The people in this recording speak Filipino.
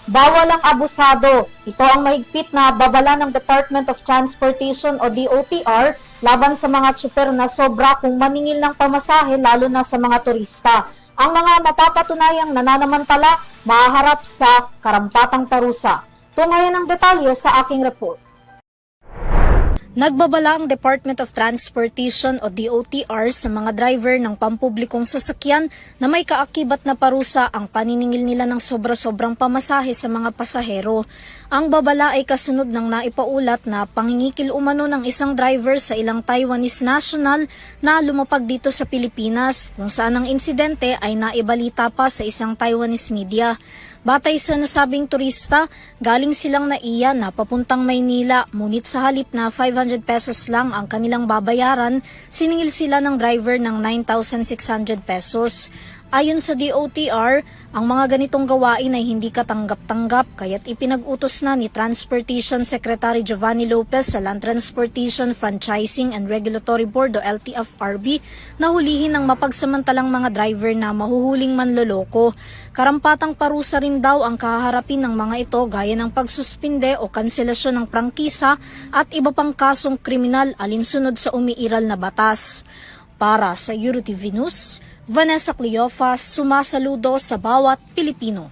Bawal ang abusado. Ito ang mahigpit na babala ng Department of Transportation o DOTR laban sa mga tsuper na sobra kung maningil ng pamasahe lalo na sa mga turista. Ang mga mapapatunayang nananamantala mahaharap sa karampatang parusa. Tungayan ang detalye sa aking report. Nagbabala ang Department of Transportation o DOTR sa mga driver ng pampublikong sasakyan na may kaakibat na parusa ang paniningil nila ng sobra-sobrang pamasahe sa mga pasahero. Ang babala ay kasunod ng naipaulat na pangingikil umano ng isang driver sa ilang Taiwanese national na lumapag dito sa Pilipinas, kung saan ang insidente ay naibalita pa sa isang Taiwanese media. Batay sa nasabing turista, galing silang Naiya na papuntang Maynila, ngunit sa halip na 500 pesos lang ang kanilang babayaran, siningil sila ng driver ng 9,600 pesos. Ayon sa DOTR, ang mga ganitong gawain ay hindi katanggap-tanggap kaya't ipinag-utos na ni Transportation Secretary Giovanni Lopez sa Land Transportation Franchising and Regulatory Board o LTFRB na hulihin ang mapagsamantalang mga driver na mahuhuling manloloko. Karampatang parusa rin daw ang kaharapin ng mga ito gaya ng pagsuspinde o kanselasyon ng prangkisa at iba pang kasong kriminal alinsunod sa umiiral na batas. Para sa EuroTV News, Vanessa Cleofas, sumasaludo sa bawat Pilipino.